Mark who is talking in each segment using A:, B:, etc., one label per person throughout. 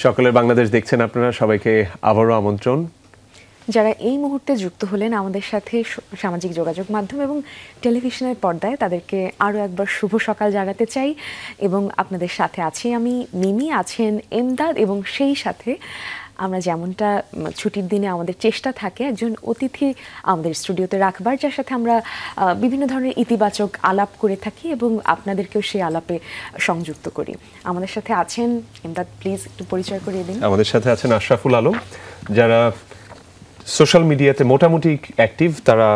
A: সকলের বাংলাদেশ দেখছেন আপনারা, সবাইকে আবারও আমন্ত্রণ।
B: যারা এই মুহূর্তে যুক্ত হলেন আমাদের সাথে সামাজিক যোগাযোগ মাধ্যম এবং টেলিভিশনের পর্দায়, তাদেরকে আরও একবার শুভ সকাল জানাতে চাই। এবং আপনাদের সাথে আছি আমি মিমি, আছেন এমদাদ, এবং সেই সাথে আমরা যেমনটা ছুটির দিনে আমাদের চেষ্টা থাকে একজন অতিথি আমাদের স্টুডিওতে রাখবার, যার সাথে আমরা বিভিন্ন ধরনের ইতিবাচক আলাপ করে থাকি এবং আপনাদেরকেও সেই আলাপে সংযুক্ত করি। আমাদের সাথে আছেন এমদাদ, প্লিজ একটু পরিচয় করিয়ে দিন।
A: আমাদের সাথে আছেন আশরাফুল আলম, যারা সোশ্যাল মিডিয়াতে মোটামুটি অ্যাক্টিভ। তারা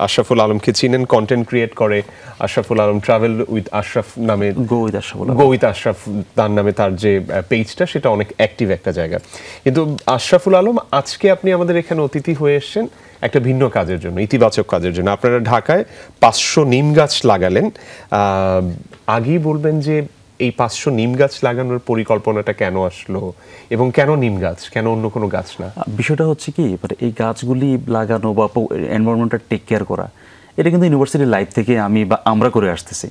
A: আশরাফুল আলমকে চিনেন, কন্টেন্ট ক্রিয়েট করে। আশরাফুল আলম ট্রাভেল উইথ আশরাফ নামে, গো উইথ আশরাফ তার নামে তার যে পেজটা, সেটা অনেক অ্যাক্টিভ একটা জায়গা। কিন্তু আশরাফুল আলম, আজকে আপনি আমাদের এখানে অতিথি হয়ে এসেছেন একটা ভিন্ন কাজের জন্য, ইতিবাচক কাজের জন্য। আপনারা ঢাকায় 500 নিম গাছ লাগালেন। আগেই বলবেন যে এই 500 নিম গাছ লাগানোর পরিকল্পনাটা কেন আসলো এবং কেন নিম গাছ, কেন অন্য কোনো গাছ না?
C: বিষয়টা হচ্ছে কি, এই গাছগুলি লাগানো বা এনভায়রনমেন্টটা টেক কেয়ার করা, এটা কিন্তু ইউনিভার্সিটি লাইফ থেকে আমরা করে আসতেছি।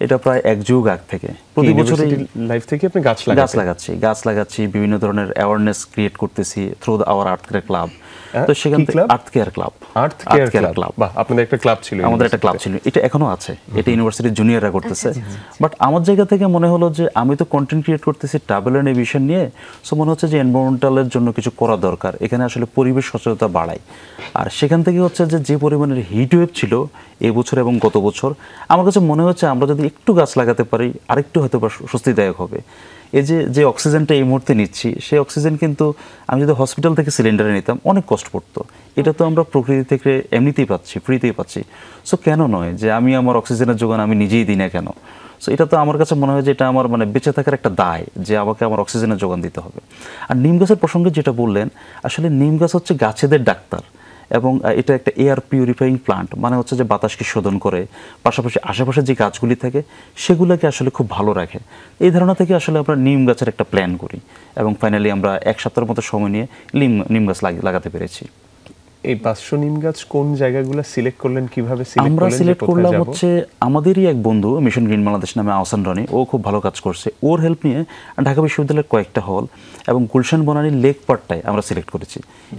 C: এটা প্রায় এক যুগ আগ থেকে প্রতি বছর
A: লাইফ থেকে আপনি গাছ
C: লাগাচ্ছি, বিভিন্ন ধরনের অ্যাওয়ারনেস ক্রিয়েট করতেছি থ্রু আওয়ার আর্থ কেয়ার ক্লাব। তো সেখান থেকে আর্থ কেয়ার ক্লাব,
A: আপনাদের একটা ক্লাব ছিল?
C: আমাদের একটা ক্লাব ছিল, এটা এখনো আছে। এটা ইউনিভার্সিটির জুনিয়ররা করতেছে। বাট আমার জায়গা থেকে মনে হলো যে আমি তো কন্টেন্ট ক্রিয়েট করতেছি ট্রাভেল অ্যান্ড এভিয়েশন নিয়ে, সো মনে হচ্ছে যে এনভায়রনমেন্টালের জন্য কিছু করা দরকার। এখানে আসলে পরিবেশ সচেতনতা বাড়ায়। আর সেখান থেকে হচ্ছে যে পরিমাণের হিট ওয়েভ ছিল এই বছর এবং গত বছর, আমার কাছে মনে হচ্ছে আমরা যদি একটু গাছ লাগাতে পারি আরেকটু হয়তো বা স্বস্তিদায়ক হবে। এই যে অক্সিজেনটা এই মুহূর্তে নিচ্ছি, সেই অক্সিজেন কিন্তু আমি যদি হসপিটাল থেকে সিলিন্ডারে নিতাম অনেক কষ্ট পড়তো। এটা তো আমরা প্রকৃতি থেকে এমনিতেই পাচ্ছি, ফ্রিতেই পাচ্ছি। সো কেন নয় যে আমি আমার অক্সিজেনের যোগান আমি নিজেই দিই না কেন? সো এটা তো আমার কাছে মনে হয় যে এটা আমার বেঁচে থাকার একটা দায়, যে আমাকে আমার অক্সিজেনের যোগান দিতে হবে। আর নিম গাছের প্রসঙ্গে যেটা বললেন, আসলে নিম গাছ হচ্ছে গাছেদের ডাক্তার এবং এটা একটা এয়ার পিউরিফাইং প্লান্ট, মানে হচ্ছে যে বাতাসকে শোধন করে, পাশাপাশি আশেপাশে যে গাছগুলি থাকে সেগুলোকে আসলে খুব ভালো রাখে। এই ধারণা থেকে আসলে আমরা নিম গাছের একটা প্ল্যান করি এবং ফাইনালি আমরা 1 সপ্তাহের মতো সময় নিয়ে নিম গাছ লাগাতে পেরেছি।
A: এই 500 নিম গাছ কোন জায়গাগুলো সিলেক্ট করলেন, কিভাবে
C: আমরা সিলেক্ট করলাম হচ্ছে আমাদেরই এক বন্ধু, মিশন গ্রিন বাংলাদেশ নামে আহসান রনি, ও খুব ভালো কাজ করছে। ওর হেল্প নিয়ে ঢাকা বিশ্ববিদ্যালয়ের কয়েকটা হল এবং গুলশান বনানীর লেক পার্টটায় আমরা সিলেক্ট করেছি।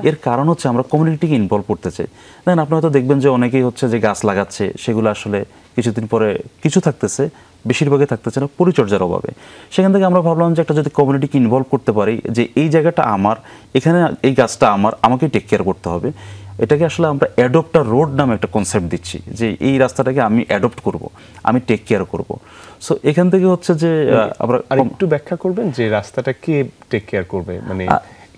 C: এর কারণ হচ্ছে আমরা কমিউনিটিকে ইনভলভ করতে চাই। দেখেন, আপনি হয়তো দেখবেন যে অনেকেই হচ্ছে যে গাছ লাগাচ্ছে, সেগুলো আসলে কিছুদিন পরে কিছু থাকতেছে, বেশিরভাগই থাকতেছে না পরিচর্যার অভাবে। সেখান থেকে আমরা ভাবলাম যে একটা যদি কমিউনিটিকে ইনভলভ করতে পারি, যে এই জায়গাটা আমার, এখানে এই গাছটা আমাকেই টেক কেয়ার করতে হবে। এটাকে আসলে আমরা অ্যাডপ্ট রোড নামে একটা কনসেপ্ট দিচ্ছি, যে এই রাস্তাটাকে আমি অ্যাডপ্ট করব, আমি টেক কেয়ার করব। সো এখান থেকে হচ্ছে যে আমরা
A: একটু ব্যাখ্যা করবেন যে রাস্তাটা কে টেক কেয়ার করবে, মানে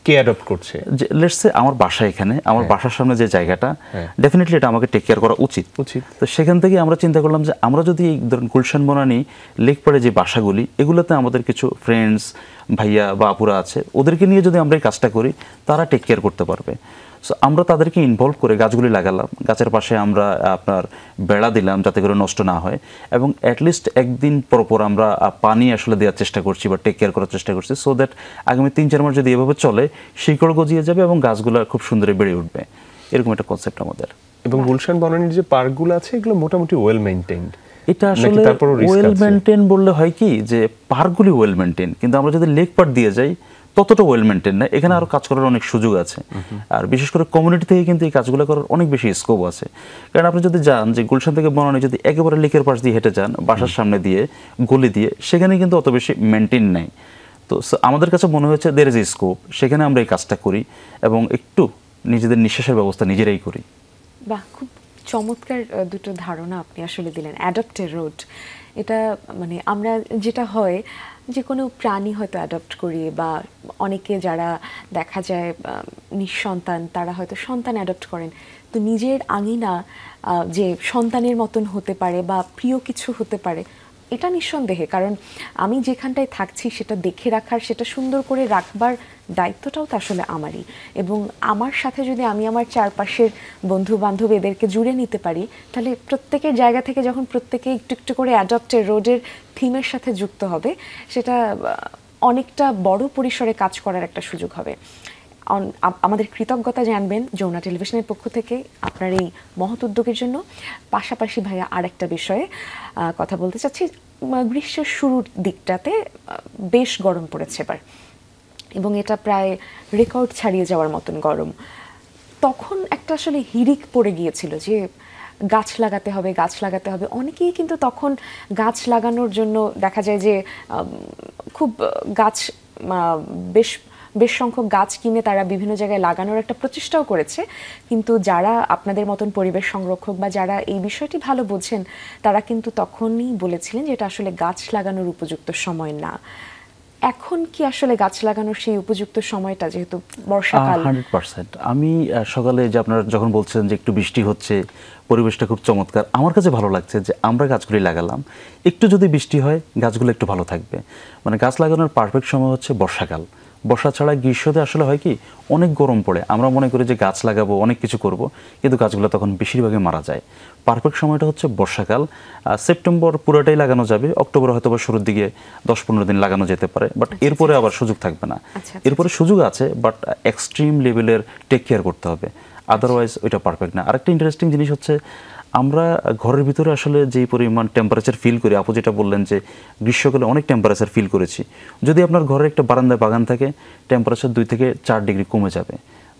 A: কে অ্যাডপ্ট করছে?
C: লেটস সে আমার বাসা এখানে, আমার বাসার সামনে যে জায়গাটা, ডেফিনেটলি এটা আমাকে টেক কেয়ার করা উচিত। তো সেখান থেকে আমরা চিন্তা করলাম যে আমরা যদি ধরুন গুলশান বনানী লেকপাড়ে যে বাসাগুলি, এগুলোতে আমাদের কিছু ফ্রেন্ডস ভাইয়া বা আপুরা আছে, ওদেরকে নিয়ে যদি আমরা এই কাজটা করি, তারা টেক কেয়ার করতে পারবে। সো আমরা তাদেরকে ইনভলভ করে গাছগুলি লাগালাম। গাছের পাশে আমরা আপনার বেড়া দিলাম যাতে করে নষ্ট না হয়, এবং অ্যাটলিস্ট একদিন পর আমরা পানি আসলে দেওয়ার চেষ্টা করছি বা টেক কেয়ার করার চেষ্টা করছি, সো দ্যাট আগামী 3-4 মাস যদি এভাবে চলে, শিকড় গজিয়ে যাবে এবং গাছগুলো খুব সুন্দর বেড়ে উঠবে। এরকম একটা কনসেপ্ট আমাদের।
A: এবং গুলশান বনানীর যে পার্কগুলো আছে, এগুলো মোটামুটি ওয়েল মেইনটেইনড।
C: এটা আসলে ওয়েল মেইনটেইন বললে হয় কি, যে পার্কগুলি ওয়েল মেইনটেইন, কিন্তু আমরা যদি লেক পার্ক দিয়ে যাই ততটা ওয়েল মেইনটেইন না। এখানে আরো কাজ করার অনেক সুযোগ আছে। আর বিশেষ করে কমিউনিটি থেকে কিন্তু এই কাজগুলো করার অনেক বেশি স্কোপ আছে। কারণ আপনি যদি যান যে গুলশান থেকে বনানী, যদি একেবারে লেকের পাশ দিয়ে হেঁটে যান, বাসার সামনে দিয়ে গলি দিয়ে, সেখানে কিন্তু অত বেশি মেইনটেইন নেই। তো আমাদের কাছে মনে হয়েছে দের ইজ এ স্কোপ, সেখানে আমরা এই কাজটা করি এবং একটু নিজেদের নিঃশ্বাসের ব্যবস্থা নিজেরাই করি।
B: বাহ, খুব চমৎকার দুটো ধারণা আপনি আসলে দিলেন। অ্যাডপ্টেড রোড, এটা আমরা যেটা হয় যে কোনো প্রাণী হয়তো অ্যাডপ্ট করি, বা অনেকে যারা দেখা যায় নিঃসন্তান, তারা হয়তো সন্তান অ্যাডপ্ট করেন। তো নিজের আঙিনা যে সন্তানের মতন হতে পারে বা প্রিয় কিছু হতে পারে, এটা নিঃসন্দেহে, কারণ আমি যেখানটায় থাকছি সেটা দেখে রাখার, সেটা সুন্দর করে রাখবার দায়িত্বটাও তো আসলে আমারই। এবং আমার সাথে যদি আমি আমার চারপাশের বন্ধু বান্ধব এদেরকে জুড়ে নিতে পারি, তাহলে প্রত্যেকের জায়গা থেকে যখন প্রত্যেকে একটু একটু করে অ্যাডপ্টেড রোডের থিমের সাথে যুক্ত হবে, সেটা অনেকটা বড় পরিসরে কাজ করার একটা সুযোগ হবে। আমাদের কৃতজ্ঞতা জানবেন যমুনা টেলিভিশনের পক্ষ থেকে আপনার এই মহৎ উদ্যোগের জন্য। পাশাপাশি ভাইয়া আরেকটা বিষয়ে কথা বলতে চাচ্ছি। গ্রীষ্মের শুরুর দিকটাতে বেশ গরম পড়েছে এবার, এবং এটা প্রায় রেকর্ড ছাড়িয়ে যাওয়ার মতন গরম। তখন একটা আসলে হিড়িক পড়ে গিয়েছিল যে গাছ লাগাতে হবে, গাছ লাগাতে হবে। অনেকেই কিন্তু তখন গাছ লাগানোর জন্য দেখা যায় যে খুব গাছ বেশ সংখ্যক গাছ কিনে তারা বিভিন্ন জায়গায় লাগানোর একটা প্রচেষ্টাও করেছে। কিন্তু যারা আপনাদের মতন পরিবেশ সংরক্ষক বা যারা এই বিষয়টি ভালো বোঝেন তারা কিন্তু তখনই বলেছিলেন যে এটা আসলে গাছ লাগানোর উপযুক্ত সময় না। এখন কি আসলে গাছ লাগানোর সেই উপযুক্ত সময়টা, যেহেতু বর্ষাকাল?
C: 100%। আমি সকালে যে আপনারা যখন বলছেন যে একটু বৃষ্টি হচ্ছে, পরিবেশটা খুব চমৎকার, আমার কাছে ভালো লাগছে যে আমরা গাছগুলি লাগালাম। একটু যদি বৃষ্টি হয় গাছগুলো একটু ভালো থাকবে। মানে গাছ লাগানোর পারফেক্ট সময় হচ্ছে বর্ষাকাল। বর্ষা ছাড়া গ্রীষ্মতে আসলে হয় কি অনেক গরম পড়ে, আমরা মনে করি যে গাছ লাগাবো, অনেক কিছু করব, কিন্তু গাছগুলো তখন বেশিরভাগই মারা যায়। পারফেক্ট সময়টা হচ্ছে বর্ষাকাল। সেপ্টেম্বর পুরোটাই লাগানো যাবে, অক্টোবর হয়তো বা শুরুর দিকে 10-15 দিন লাগানো যেতে পারে, বাট এরপরে আবার সুযোগ থাকবে না। এরপরে সুযোগ আছে, বাট এক্সট্রিম লেভেলের টেক কেয়ার করতে হবে, আদারওয়াইজ ওইটা পারফেক্ট না। আরেকটা ইন্টারেস্টিং জিনিস হচ্ছে আমরা ঘরের ভিতরে আসলে যেই পরিমাণ টেম্পারেচার ফিল করি, আপু যেটা বললেন যে গ্রীষ্মকালে অনেক টেম্পারেচার ফিল করেছি, যদি আপনার ঘরের একটা বারান্দায় বাগান থাকে টেম্পারেচার 2 থেকে 4 ডিগ্রি কমে যাবে।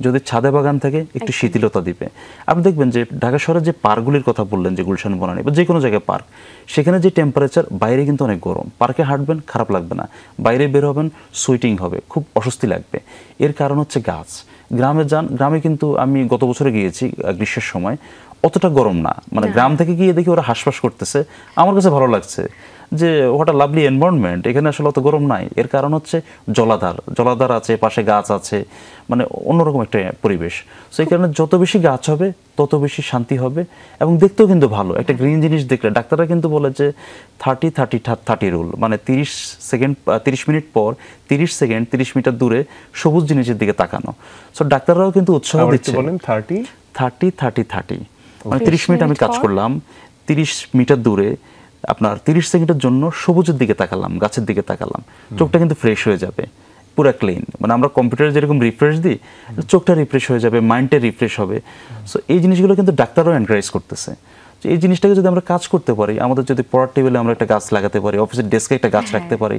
C: যদি ছাদে বাগান থাকে একটু শীতলতা দিবে। আপনি দেখবেন যে ঢাকা শহরের যে পার্কগুলির কথা বললেন, যে গুলশান বনানী বা যে কোনো জায়গায় পার্ক, সেখানে যে টেম্পারেচার বাইরে কিন্তু অনেক গরম, পার্কে হাঁটবেন খারাপ লাগবে না, বাইরে বের হবেন সুইটিং হবে, খুব অস্বস্তি লাগবে। এর কারণ হচ্ছে গাছ। গ্রামে যান, গ্রামে কিন্তু আমি গত বছরে গিয়েছি গ্রীষ্মের সময়, অতটা গরম না, মানে গ্রাম থেকে গিয়ে দেখি ওরা হাঁসফাঁস করতেছে, আমার কাছে ভালো লাগছে যে হোয়াট আ লাভলি এনভায়রনমেন্ট, এখানে আসলে অত গরম নাই। এর কারণ হচ্ছে জলাধার আছে, পাশে গাছ আছে, মানে অন্যরকম একটা পরিবেশ। সো এই কারণে যত বেশি গাছ হবে তত বেশি শান্তি হবে এবং দেখতেও কিন্তু ভালো। একটা গ্রিন জিনিস দেখলে, ডাক্তাররা কিন্তু বলে যে 30-30-30 রুল, মানে 30 মিনিট পর 30 সেকেন্ড 30 মিটার দূরে সবুজ জিনিসের দিকে তাকানো। সো ডাক্তাররাও কিন্তু উৎসাহ দিচ্ছে, বলেন 30-30-30, মানে 30 মিনিট আমি কাজ করলাম, 30 মিটার দূরে আপনার 30 সেকেন্ডের জন্য সবুজের দিকে তাকালাম, গাছের দিকে তাকালাম, চোখটা কিন্তু ফ্রেশ হয়ে যাবে, পুরো ক্লিন। মানে আমরা কম্পিউটারে যেরকম রিফ্রেশ দিই, চোখটা রিফ্রেশ হয়ে যাবে, মাইন্ডটা রিফ্রেশ হবে। সো এই জিনিসগুলো কিন্তু ডাক্তাররাও এনকারেজ করতেছে। এই জিনিসটাকে যদি আমরা কাজ করতে পারি, আমাদের যদি পড়ার টেবিলে আমরা একটা গাছ লাগাতে পারি, অফিসের ডেস্কে একটা গাছ রাখতে পারি,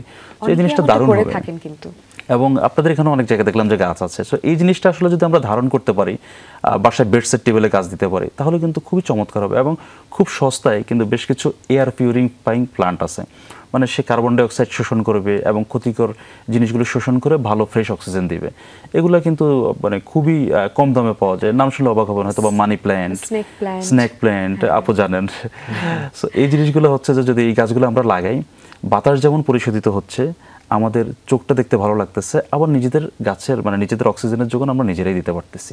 C: এই জিনিসটা দারুণ হবে। এবং আপনাদের এখানে অনেক জায়গায় দেখলাম যে গাছ আছে। সো এই জিনিসটা আসলে যদি আমরা ধারণ করতে পারি, বাসায় বেডসেট টেবিলে গাছ দিতে পারি, তাহলে কিন্তু খুবই চমৎকার হবে। এবং খুব সস্তায় কিন্তু বেশ কিছু এয়ার পিউরিফাইং প্লান্ট আছে, মানে সে কার্বন ডাইঅক্সাইড শোষণ করবে এবং ক্ষতিকর জিনিসগুলো শোষণ করে ভালো ফ্রেশ অক্সিজেন দিবে। এগুলো কিন্তু মানে খুবই কম দামে পাওয়া যায়, নাম শুনলে অবাক হবেন, হয়তো বা মানি প্ল্যান্ট, স্নেক প্ল্যান্ট, আপু জানেন। সো এই জিনিসগুলো হচ্ছে যে যদি এই গাছগুলো আমরা লাগাই, বাতাস যেমন পরিশোধিত হচ্ছে, আমাদের চোখটা দেখতে ভালো লাগতেছে, আবার নিজেদের গাছের মানে নিজেদের অক্সিজেনের যোগান আমরা নিজেরাই দিতে পারতেছি।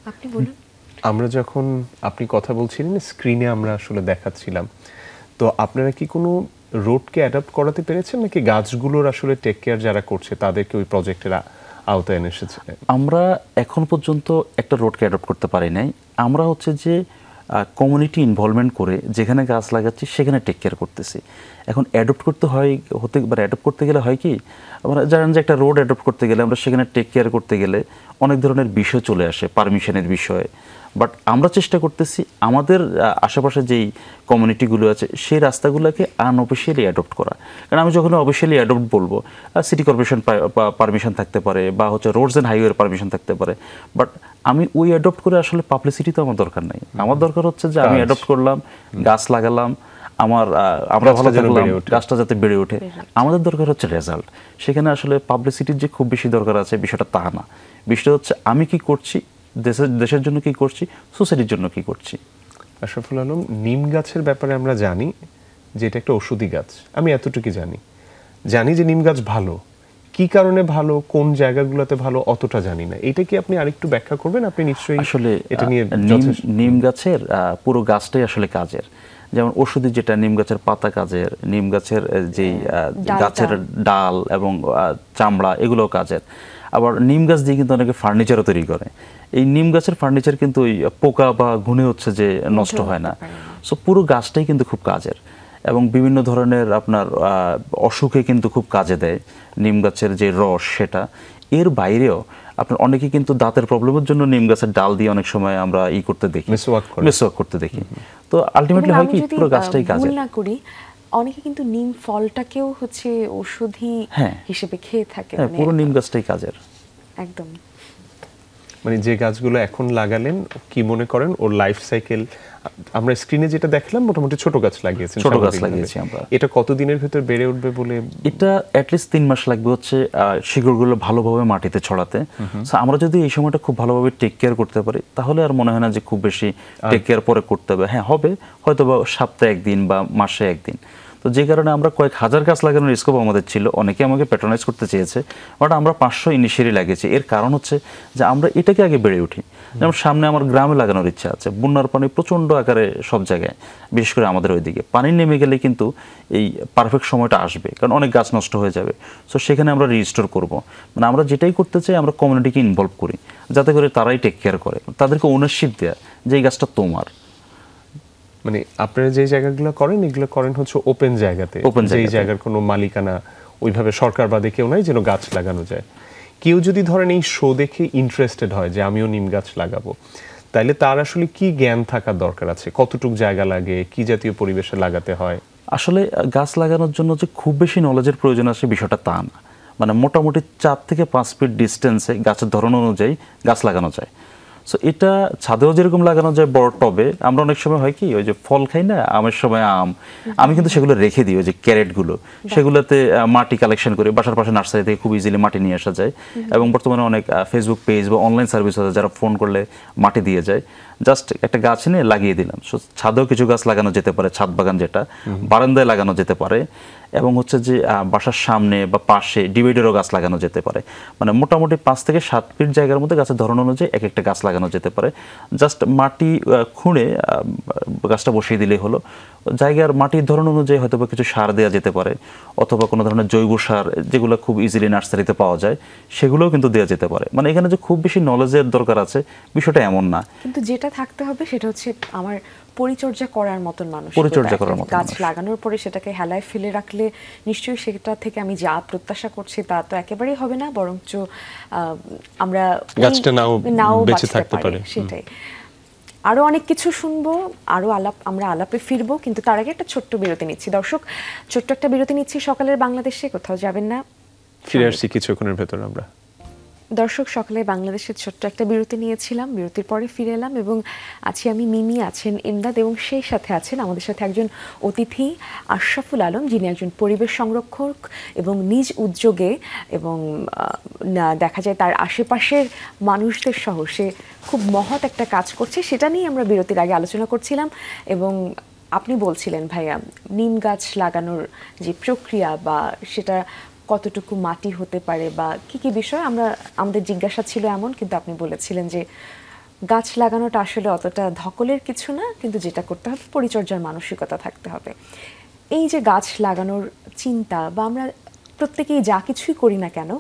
B: আপনি বলুন।
A: আমরা যখন আপনি কথা বলছিলেন স্ক্রিনে আমরা আসলে দেখাচ্ছিলাম, তো আপনারা কি কোনো রোডকে অ্যাডাপ্ট করাতে পেরেছেন, নাকি গাছগুলোর আসলে টেক কেয়ার যারা করছে তাদেরকে ওই প্রজেক্টের আওতায় এনে এসেছে?
C: আমরা এখন পর্যন্ত একটা রোডকে অ্যাডপ্ট করতে পারি নাই। আমরা হচ্ছে যে কমিউনিটি ইনভলভমেন্ট করে যেখানে গাছ লাগাচ্ছি সেখানে টেক কেয়ার করতেছি। এখন অ্যাডপ্ট করতে হয় অ্যাডপ্ট করতে গেলে হয় কি, আমরা জানেন যে একটা রোড অ্যাডপ্ট করতে গেলে, আমরা সেখানে টেক কেয়ার করতে গেলে অনেক ধরনের বিষয় চলে আসে, পারমিশনের বিষয়। বাট আমরা চেষ্টা করতেছি আমাদের আশেপাশে যেই কমিউনিটিগুলো আছে সেই রাস্তাগুলোকে আনঅফিসিয়ালি অ্যাডপ্ট করা। কারণ আমি যখন অফিসিয়ালি অ্যাডপ্ট বলবো, সিটি কর্পোরেশন পারমিশন থাকতে পারে বা হচ্ছে রোডস অ্যান্ড হাইওয়ের পারমিশন থাকতে পারে, বাট আমি ওই অ্যাডপ্ট করে আসলে পাবলিসিটি তো আমার দরকার নাই। আমার দরকার হচ্ছে যে আমি অ্যাডপ্ট করলাম, গাছ লাগালাম, আমরা ভালো থাকলাম, গাছটা যাতে বেড়ে ওঠে। আমাদের দরকার হচ্ছে রেজাল্ট। সেখানে আসলে পাবলিসিটির যে খুব বেশি দরকার আছে বিষয়টা তা না। বিষয়টা হচ্ছে আমি কি করছি, দেশের জন্য কি করছি, সোসাইটির জন্য কি করছি।
A: আশরাফুল আলম, নিম গাছের ব্যাপারে আমরা জানি যে এটা একটা ঔষধি গাছ, আমি এতটুকু জানি যে নিম গাছ ভালো, কি কারণে ভালো, কোন জায়গাগুলোতে ভালো অতটা জানি না। এটা কি আপনি আরেকটু ব্যাখ্যা করবেন? আপনি নিশ্চয়ই
C: আসলে
A: এটা নিয়ে
C: নিম গাছের পুরো গাছটাই আসলে কাজের। যেমন ওষুধি যেটা নিম গাছের পাতা কাজের, নিম গাছের যেই গাছের ডাল এবং চামড়া এগুলো কাজের। আবার নিম গাছ দিয়ে কিন্তু অনেকে ফার্নিচারও তৈরি করে। এই নিম গাছের ফার্নিচার কিন্তু ওই পোকা বা ঘুণে হচ্ছে যে নষ্ট হয় না। সো পুরো গাছটাই কিন্তু খুব কাজের এবং বিভিন্ন ধরনের আপনার অসুখে কিন্তু খুব কাজে দেয় নিম গাছের যে রস সেটা। এর বাইরেও আপনার অনেকে কিন্তু দাঁতের প্রবলেমের জন্য নিম গাছের ডাল দিয়ে অনেক সময় আমরা
A: মেসওয়াক
C: করতে দেখি। তো আলটিমেটলি হয় কি পুরো গাছটাই কাজের।
B: না করি অনেকে কিন্তু নিম ফলটাকেও হচ্ছে ঔষধি হিসেবে খেয়ে থাকে,
C: মানে পুরো নিম গাছটাই কাজের।
B: একদম।
A: মানে যে গাছগুলো এখন লাগালেন কি মনে করেন ওর লাইফ সাইকেল? আমরা স্ক্রিনে যেটা দেখলাম মোটামুটি ছোট গাছ লাগিয়েছেন।
C: ছোট গাছ লাগিয়েছি আমরা।
A: এটা কতদিনের ভিতর বেড়ে উঠবে বলে?
C: এটা অ্যাটলিস্ট 3 মাস লাগবে হচ্ছে শিকড়গুলো ভালোভাবে মাটিতে ছড়াতে। সো আমরা যদি এই সময়টা খুব ভালোভাবে টেক কেয়ার করতে পারি তাহলে আর মনে হয় না যে খুব বেশি টেক কেয়ার পরে করতে হবে। হ্যাঁ হবে, হয়তো বা সপ্তাহে একদিন বা মাসে একদিন। তো যে কারণে আমরা কয়েক হাজার গাছ লাগানোর স্কোপ আমাদের ছিল, অনেকে আমাকে প্যাট্রোনাইজ করতে চেয়েছে, বাট আমরা 500 ইনিশিয়ালি লাগিয়েছি। এর কারণ হচ্ছে যে আমরা এটাকে আগে বেড়ে উঠি। যেমন সামনে আমার গ্রামে লাগানোর ইচ্ছা আছে, বন্যার পানি প্রচণ্ড আকারে সব জায়গায়, বিশেষ করে আমাদের ওইদিকে পানি নেমে গেলে কিন্তু এই পারফেক্ট সময়টা আসবে, কারণ অনেক গাছ নষ্ট হয়ে যাবে। সো সেখানে আমরা রিস্টোর করব। মানে আমরা যেটাই করতে চাই আমরা কমিউনিটিকে ইনভলভ করি, যাতে করে তারাই টেক কেয়ার করে, তাদেরকে ওনারশিপ দেয়া যে এই গাছটা তোমার।
A: মানে আপনারা যে জায়গাগুলো করেন এগুলো করেন হচ্ছে ওপেন জায়গাতে, যেই জায়গার কোনো মালিকানা ওইভাবে সরকার বাদে কেউ নাই, যেন গাছ লাগানো যায়। কেউ যদি ধরেন এই শো দেখে ইন্টারেস্টেড হয় যে আমিও নিম গাছ লাগাবো, তাইলে তার আসলে কি জ্ঞান থাকার দরকার আছে? কতটুক জায়গা লাগে, কি জাতীয় পরিবেশে লাগাতে হয়?
C: আসলে গাছ লাগানোর জন্য যে খুব বেশি নলেজের প্রয়োজন আছে বিষয়টা তা না। মানে মোটামুটি 4 থেকে 5 ফিট ডিস্টেন্সে গাছের ধরন অনুযায়ী গাছ লাগানো যায়। সো এটা ছাদেও যেরকম লাগানো যায় বড় টবে, আমরা অনেক সময় হয় কি ওই যে ফল খাই না, আমের সময় আম, আমি কিন্তু সেগুলো রেখে দিই, ওই যে ক্যারেটগুলো, সেগুলোতে মাটি কালেকশন করে বাসার পাশে নার্সারি থেকে খুব ইজিলি মাটি নিয়ে আসা যায়। এবং বর্তমানে অনেক ফেসবুক পেজ বা অনলাইন সার্ভিস আছে যারা ফোন করলে মাটি দিয়ে যায়। জাস্ট একটা গাছ এনে লাগিয়ে দিলাম। সো ছাদেও কিছু গাছ লাগানো যেতে পারে, ছাদ বাগান যেটা, বারান্দায় লাগানো যেতে পারে, এবং হচ্ছে যে বাসার সামনে বা পাশে ডিভাইডারও গাছ লাগানো যেতে পারে। মানে মোটামুটি 5 থেকে 7 ফিট জায়গার মধ্যে গাছের ধরন অনুযায়ী এক একটা গাছ লাগানো যেতে পারে। জাস্ট মাটি খুঁড়ে গাছটা বসিয়ে দিলেই হলো। জায়গার মাটির ধরন অনুযায়ী হয়তো বা কিছু সার দেওয়া যেতে পারে, অথবা কোনো ধরনের জৈব সার যেগুলো খুব ইজিলি নার্সারিতে পাওয়া যায় সেগুলোও কিন্তু দেওয়া যেতে পারে। মানে এখানে যে খুব বেশি নলেজের দরকার আছে বিষয়টা এমন না,
B: কিন্তু যেটা থাকতে হবে সেটা হচ্ছে আমার পরিচর্যা করার মতন মানুষ,
C: পরিচর্যা করার মতন
B: গাছ লাগানোর পরে সেটাকে হেলায় ফেলে রাখলে নিশ্চয়ই সেটা থেকে আমি যা প্রত্যাশা করছি তা তো একেবারেই হবে না, বরঞ্চ আমরা
A: গাছটা নাও বেঁচে থাকতে পারে।
B: সেটাই। আরো অনেক কিছু শুনবো, আরো আমরা আলাপে ফিরবো, কিন্তু তার আগে একটা ছোট্ট বিরতি নিচ্ছি। দর্শক, ছোট্ট একটা বিরতি নিচ্ছি সকালের বাংলাদেশে, কোথাও যাবেন না,
A: ফিরে আসছি কিছুক্ষণের ভেতর আমরা।
B: দর্শক, সকালে বাংলাদেশের ছোট্ট একটা বিরতি নিয়েছিলাম, বিরতির পরে ফিরে এলাম এবং আছি আমি মিমি, আছেন ইমদাদ, এবং সেই সাথে আছেন আমাদের সাথে একজন অতিথি আশরাফুল আলম, যিনি একজন পরিবেশ সংরক্ষক এবং নিজ উদ্যোগে এবং দেখা যায় তার আশেপাশের মানুষদের সহ সে খুব মহৎ একটা কাজ করছে। সেটা নিয়ে আমরা বিরতির আগে আলোচনা করছিলাম এবং আপনি বলছিলেন ভাইয়া নিম গাছ লাগানোর যে প্রক্রিয়া বা সেটা কতটুকু মাটি হতে পারে বা কি কি বিষয় আমাদের জিজ্ঞাসা ছিল এমন, কিন্তু আপনি বলেছিলেন যে গাছ লাগানোটা আসলে অতটা ধকলের কিছু না, কিন্তু যেটা করতে হবে পরিচর্যার মানসিকতা থাকতে হবে। এই যে গাছ লাগানোর চিন্তা বা আমরা প্রত্যেকেই যা কিছুই করি না কেন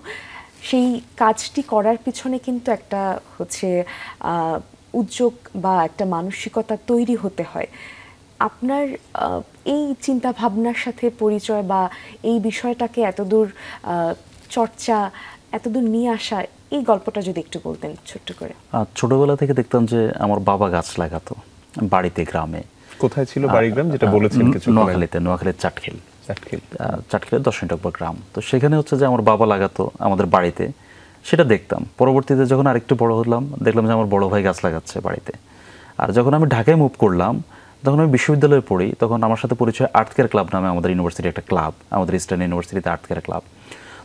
B: সেই কাজটি করার পিছনে কিন্তু একটা হচ্ছে উদ্যোগ বা একটা মানসিকতা তৈরি হতে হয়। আপনার এই চিন্তা ভাবনার সাথে পরিচয় বা এই বিষয়টাকে এতদূর চর্চা, এতদূর নিয়ে আসা, এই গল্পটা যদি একটু বলতেন ছোট্ট করে।
C: ছোটবেলা থেকে দেখতাম যে আমার বাবা গাছ লাগাতো বাড়িতে, গ্রামে।
A: কোথায় ছিল বাড়ি গ্রাম যেটা বলেছেন?
C: নোয়াখালীর চাটখিলের 10 মিনিট গ্রাম। তো সেখানে হচ্ছে যে আমার বাবা লাগাতো আমাদের বাড়িতে, সেটা দেখতাম। পরবর্তীতে যখন আরেকটু বড় হলাম দেখলাম যে আমার বড় ভাই গাছ লাগাচ্ছে বাড়িতে। আর যখন আমি ঢাকায় মুভ করলাম, তখন আমি বিশ্ববিদ্যালয়ে পড়ি, তখন আমার সাথে পরিচয় আর্থ কেয়ার ক্লাব নামে আমাদের ইউনিভার্সিটির একটা ক্লাব, আমাদের ইস্টার্ন ইউনিভার্সিটিতে আর্থ কেয়ার ক্লাব।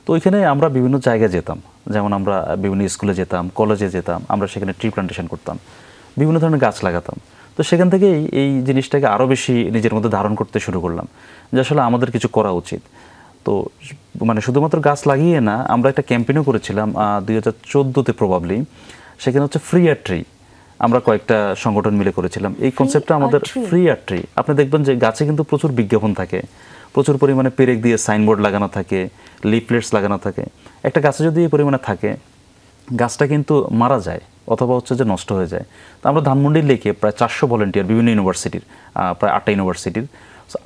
C: তো ওইখানে আমরা বিভিন্ন জায়গায় যেতাম, যেমন আমরা বিভিন্ন স্কুলে যেতাম, কলেজে যেতাম, আমরা সেখানে ট্রি প্লান্টেশন করতাম, বিভিন্ন ধরনের গাছ লাগাতাম। তো সেখান থেকেই এই জিনিসটাকে আরও বেশি নিজের মধ্যে ধারণ করতে শুরু করলাম যে আসলে আমাদের কিছু করা উচিত। তো মানে শুধুমাত্র গাছ লাগিয়ে না, আমরা একটা ক্যাম্পেইনও করেছিলাম 2014-তে প্রবাবলি, সেখানে হচ্ছে ফ্রি এয়ার ট্রি আমরা কয়েকটা সংগঠন মিলে করেছিলাম। এই কনসেপ্টটা আমাদের ফ্রি এয়ার ট্রি। আপনি দেখবেন যে গাছে কিন্তু প্রচুর বিজ্ঞাপন থাকে, প্রচুর পরিমাণে পেরেক দিয়ে সাইনবোর্ড লাগানো থাকে, লিফলেটস লাগানো থাকে। একটা গাছে যদি এই পরিমাণে থাকে, গাছটা কিন্তু মারা যায় অথবা হচ্ছে যে নষ্ট হয়ে যায়। তো আমরা ধানমন্ডির লেকে প্রায় 400 ভলেন্টিয়ার, বিভিন্ন ইউনিভার্সিটির, প্রায় 8টা ইউনিভার্সিটির,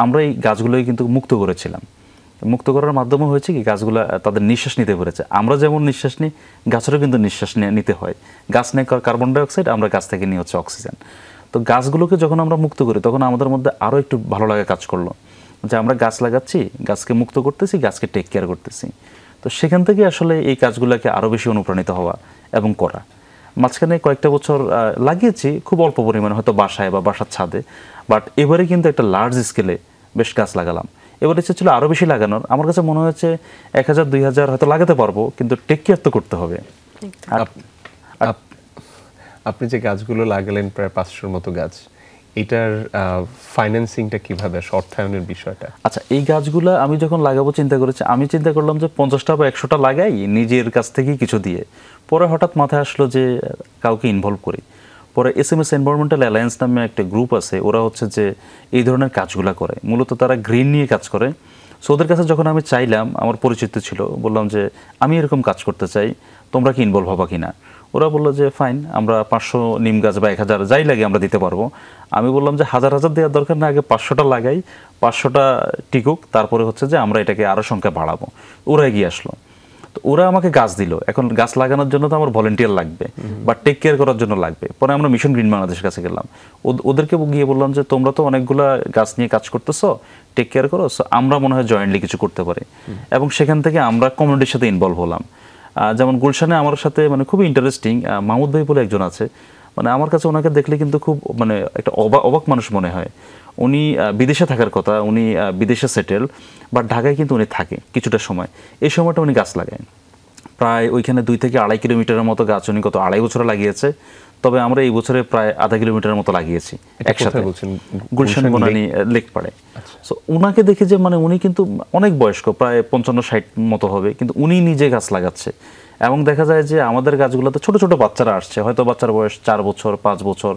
C: আমরা এই গাছগুলোই কিন্তু মুক্ত করেছিলাম। মুক্ত করার মাধ্যমে হয়েছে কি, গাছগুলো তাদের নিঃশ্বাস নিতে পেরেছে। আমরা যেমন নিঃশ্বাস নিই, গাছেরও কিন্তু নিঃশ্বাস নিতে হয়। গাছ নেয় কার্বন ডাইঅক্সাইড, আমরা গাছ থেকে নিই হচ্ছে অক্সিজেন। তো গাছগুলোকে যখন আমরা মুক্ত করি তখন আমাদের মধ্যে আরও একটু ভালো লাগা কাজ করলো যে আমরা গাছ লাগাচ্ছি, গাছকে মুক্ত করতেছি, গাছকে টেক কেয়ার করতেছি। তো সেখান থেকে আসলে এই কাজগুলোকে আরও বেশি অনুপ্রাণিত হওয়া এবং করা। মাঝখানে কয়েকটা বছর লাগিয়েছি খুব অল্প পরিমাণে, হয়তো বাসায় বা বাসার ছাদে, বাট এবারে কিন্তু একটা লার্জ স্কেলে বেশ গাছ লাগালাম। এবারে ইচ্ছে ছিল আরও বেশি লাগানোর। আমার কাছে মনে হয়েছে 1000-2000 হয়তো লাগাতে পারবো, কিন্তু টেক কেয়ার তো করতে হবে।
A: আপনি যে গাছগুলো লাগালেন প্রায় 500-র মতো গাছ, এটার ফাইন্যান্সিংটা কিভাবে, অর্থায়নের বিষয়টা?
C: আচ্ছা, এই গাছগুলো আমি যখন লাগাবো চিন্তা করেছি, আমি চিন্তা করলাম যে 50টা বা 100টা লাগাই নিজের কাছ থেকেই কিছু দিয়ে। পরে হঠাৎ মাথায় আসলো যে কাউকে ইনভলভ করি। পরে SMS এনভায়রনমেন্টাল অ্যালায়েন্স নামে একটা গ্রুপ আছে, ওরা হচ্ছে যে এই ধরনের কাজগুলো করে, মূলত তারা গ্রিন নিয়ে কাজ করে। সো ওদের কাছে যখন আমি চাইলাম, আমার পরিচিত ছিল, বললাম যে আমি এরকম কাজ করতে চাই, তোমরা কি ইনভলভ হবা কিনা? ওরা বললো যে ফাইন, আমরা 500 নিম গাছ বা 1000 যাই লাগে আমরা দিতে পারবো। আমি বললাম যে 1000 দেওয়ার দরকার না, আগে 500টা লাগাই, 500টা টিকুক, তারপরে হচ্ছে যে আমরা এটাকে আরও সংখ্যা বাড়াবো। ওরা এগিয়ে আসলো। তো ওরা আমাকে গাছ দিল। এখন গাছ লাগানোর জন্য তো আমার ভলেন্টিয়ার লাগবে বা টেক কেয়ার করার জন্য লাগবে। পরে আমরা মিশন গ্রিন বাংলাদেশের কাছে গেলাম, ওদেরকে গিয়ে বললাম যে তোমরা তো অনেকগুলা গাছ নিয়ে কাজ করতেছো, টেক কেয়ার করো, সো আমরা মনে হয় জয়েন্টলি কিছু করতে পারি। এবং সেখান থেকে আমরা কমিউনিটির সাথে ইনভলভ হলাম। যেমন গুলশানে আমার সাথে মানে খুবই ইন্টারেস্টিং মাহমুদ ভাই বলে একজন আছে, মানে আমার কাছে ওনাকে দেখলে কিন্তু খুব মানে একটা অবাক মানুষ মনে হয়। উনি বিদেশে থাকার কথা, উনি বিদেশে সেটেল, বাট ঢাকায় কিন্তু উনি থাকে কিছুটা সময়। এই সময়টা উনি গাছ লাগায় প্রায় ওইখানে 2 থেকে 2.5 কিলোমিটারের মতো গাছ উনি গত 2.5 বছরে লাগিয়েছে। তবে আমরা এই বছরে প্রায় 0.5 কিলোমিটারের মতো লাগিয়েছি একসাথে, গুলশান বনানী লেক পাড়ে। সো উনাকে দেখে যে মানে উনি কিন্তু অনেক বয়স্ক, প্রায় 55-60 মতো হবে, কিন্তু উনি নিজে গাছ লাগাচ্ছে। এবং দেখা যায় যে আমাদের গাছগুলোতে ছোট ছোট বাচ্চারা আসছে, হয়তো বাচ্চার বয়স 4 বছর 5 বছর,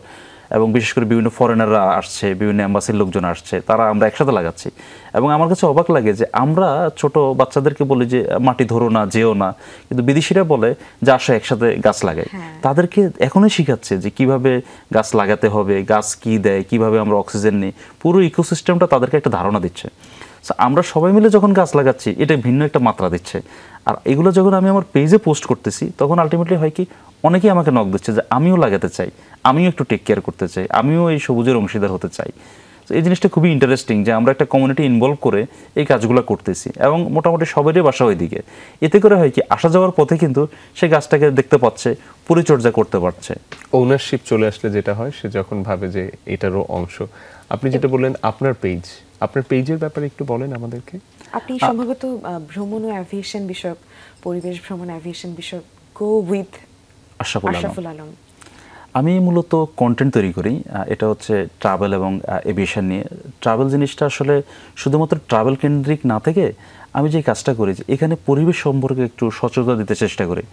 C: এবং বিশেষ করে বিভিন্ন ফরেনাররা আসছে, বিভিন্ন অ্যাম্বাসির লোকজন আসছে, তারা আমরা একসাথে লাগাচ্ছি। এবং আমার কাছে অবাক লাগে যে আমরা ছোট বাচ্চাদেরকে বলি যে মাটি ধরো না, যেও না, কিন্তু বিদেশিরা বলে যে আসো একসাথে গাছ লাগাই। তাদেরকে এখনই শিখাচ্ছে যে কিভাবে গাছ লাগাতে হবে, গাছ কি দেয়, কিভাবে আমরা অক্সিজেন নিই, পুরো ইকোসিস্টেমটা তাদেরকে একটা ধারণা দিচ্ছে। আমরা সবাই মিলে যখন গাছ লাগাচ্ছি, এটা ভিন্ন একটা মাত্রা দিচ্ছে। আর এগুলো যখন আমি আমার পেজে পোস্ট করতেছি, তখন আলটিমেটলি হয় কি, অনেকেই আমাকে নক দিচ্ছে যে আমিও লাগাতে চাই, আমিও একটু টেক কেয়ার করতে চাই, আমিও এই সবুজের অংশীদার হতে চাই। তো এই জিনিসটা খুবই ইন্টারেস্টিং যে আমরা একটা কমিউনিটি ইনভলভ করে এই কাজগুলো করতেছি, এবং মোটামুটি সবারই বাসা ওইদিকে। এতে করে হয় কি, আসা যাওয়ার পথে কিন্তু সে গাছটাকে দেখতে পাচ্ছে, পরিচর্যা করতে পারছে।
A: ওনারশিপ চলে আসলে যেটা হয়, সে যখন ভাবে যে এটারও অংশ। আপনি যেটা বললেন আপনার পেজের ব্যাপারে একটু বলেন আমাদেরকে।
B: আপনি সম্ভবত ভ্রমণ ও অ্যাভিয়েশন বিষয়ক, পরিবেশ ভ্রমণ অ্যাভিয়েশন বিষয়ক গো উইথ আশরাফুল আলম।
C: আমি মূলত কন্টেন্ট তৈরি করি, এটা হচ্ছে ট্রাভেল এবং এভিয়েশন নিয়ে। ট্রাভেল জিনিসটা আসলে শুধুমাত্র ট্রাভেল কেন্দ্রিক না থেকে আমি যে কাজটা করি, এখানে পরিবেশ সম্পর্কে একটু সচেতনতা দিতে চেষ্টা করি।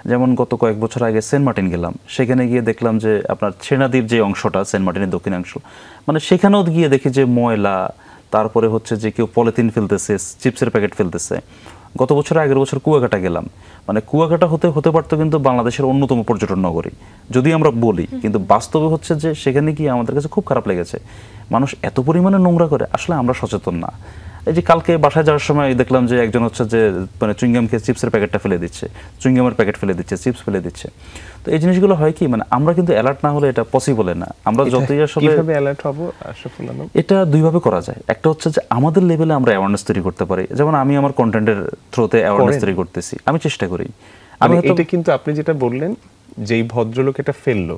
C: যেমন গত কয়েক বছর আগে সেন্ট মার্টিন গেলাম, সেখানে গিয়ে দেখলাম যে আপনার ছেনাদ্বীপ যে অংশটা, সেন্ট মার্টিনের দক্ষিণাংশ, মানে সেখানেও গিয়ে দেখি যে ময়লা, তারপরে হচ্ছে যে কেউ পলিথিন ফেলতেছে, চিপসের প্যাকেট ফেলতেছে। গত বছর আগের বছর কুয়াকাটা গেলাম, মানে কুয়াকাটা হতে পারতো কিন্তু বাংলাদেশের অন্যতম পর্যটন নগরী যদি আমরা বলি, কিন্তু বাস্তবে হচ্ছে যে সেখানে গিয়ে আমাদের কাছে খুব খারাপ লেগেছে। মানুষ এত পরিমাণে নোংরা করে, আসলে আমরা সচেতন না। এই যে কালকে বাসায় যাওয়ার সময় দেখলাম যে একজন হচ্ছে যে মানে চুইংগাম খেয়ে চিপসের প্যাকেটটা ফেলে দিচ্ছে, চুইংগামের প্যাকেট ফেলে দিচ্ছে, চিপস ফেলে দিচ্ছে। তো এই জিনিসগুলো হয় কি, মানে আমরা কিন্তু অ্যালার্ট না হলে এটা পসিবল না। আমরা যতই আসলে
A: কিভাবে অ্যালার্ট হব আশরাফুল আলম,
C: এটা দুইভাবে করা যায়। একটা হচ্ছে যে আমাদের লেভেলে আমরা অ্যাওয়ারনেস তৈরি করতে পারি, যেমন আমি আমার কন্টেন্টের থ্রুতে অ্যাওয়ারনেস তৈরি করতেছি, আমি চেষ্টা করি।
A: আমি এটা কিন্তু আপনি যেটা বললেন, যেই ভদ্রলোক এটা ফেললো,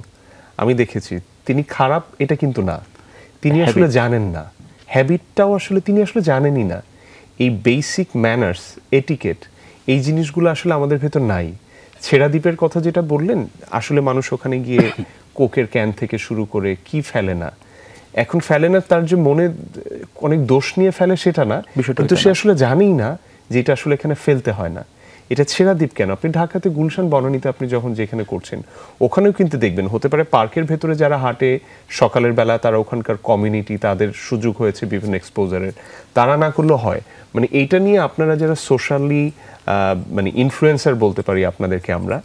A: আমি দেখেছি তিনি খারাপ এটা কিন্তু না, তিনি আসলে জানেন না, হ্যাবিটটাও আসলে তিনি আসলে জানেনই না। এই বেসিক ম্যানার্স, এটিকেট, এই জিনিসগুলো আসলে আমাদের ভেতর নাই। ছেড়া দ্বীপের কথা যেটা বললেন, আসলে মানুষ ওখানে গিয়ে কোকের ক্যান থেকে শুরু করে কি ফেলে না, এখন ফেলে না তার যে মনে অনেক দোষ নিয়ে ফেলে সেটা না, কিন্তু সে আসলে জানেই না যে এটা আসলে এখানে ফেলতে হয় না। এটা ছেড়া দ্বীপ কেন, আপনি ঢাকাতে গুলশান বনানীতে আপনি যখন যেখানে করছেন, ওখানেও কিন্তু দেখবেন হতে পারে পার্কের ভেতরে যারা হাঁটে সকালের বেলা, তারা ওখানকার কমিউনিটি, তাদের সুযোগ হয়েছে বিভিন্ন এক্সপোজারের, তারা না করলেও হয়। মানে এইটা নিয়ে আপনারা যারা সোশ্যালি মানে ইনফ্লুয়েন্সার বলতে পারি আপনাদেরকে আমরা,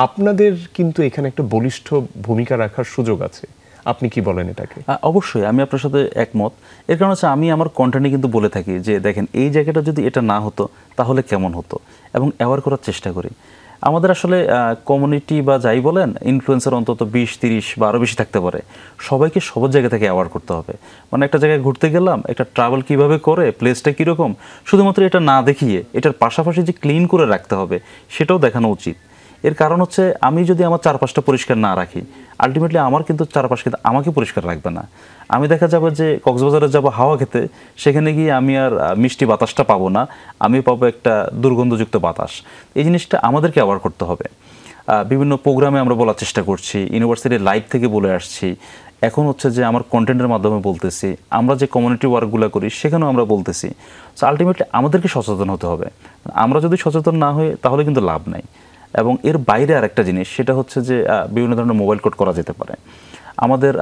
A: আপনাদের কিন্তু এখানে একটা বলিষ্ঠ ভূমিকা রাখার সুযোগ আছে। আপনি কি বলেন এটাকে?
C: অবশ্যই আমি আপনার সাথে একমত। এর কারণ হচ্ছে আমি আমার কন্টেন্টে কিন্তু বলে থাকি যে দেখেন এই জায়গাটা যদি এটা না হতো তাহলে কেমন হতো, এবং অ্যাওয়ার করার চেষ্টা করি। আমাদের আসলে কমিউনিটি বা যাই বলেন ইনফ্লুয়েন্সার অন্তত 20-30 বা আরও বেশি থাকতে পারে, সবাইকে সব জায়গা থেকে অ্যাওয়ার্ড করতে হবে। মানে একটা জায়গায় ঘুরতে গেলাম, একটা ট্রাভেল কিভাবে করে, প্লেসটা কীরকম, শুধুমাত্র এটা না দেখিয়ে এটার পাশাপাশি যে ক্লিন করে রাখতে হবে সেটাও দেখানো উচিত। এর কারণ হচ্ছে আমি যদি আমার চারপাশটা পরিষ্কার না রাখি, আলটিমেটলি আমার কিন্তু চারপাশ কিন্তু আমাকে পরিষ্কার রাখবে না। আমি দেখা যাবে যে কক্সবাজারে যাব হাওয়া খেতে, সেখানে গিয়ে আমি আর মিষ্টি বাতাসটা পাবো না, আমি পাবো একটা দুর্গন্ধযুক্ত বাতাস। এই জিনিসটা আমাদেরকে অ্যাওয়ার্ড করতে হবে। বিভিন্ন প্রোগ্রামে আমরা বলার চেষ্টা করছি, ইউনিভার্সিটির লাইভ থেকে বলে আসছি, এখন হচ্ছে যে আমার কন্টেন্টের মাধ্যমে বলতেছি, আমরা যে কমিউনিটি ওয়ার্কগুলো করি সেখানেও আমরা বলতেছি। সো আলটিমেটলি আমাদেরকে সচেতন হতে হবে। আমরা যদি সচেতন না হই তাহলে কিন্তু লাভ নাই। এবং এর বাইরে আরেকটা জিনিস, সেটা হচ্ছে যে বিভিন্ন ধরনের মোবাইল কোড করা যেতে পারে। আমাদের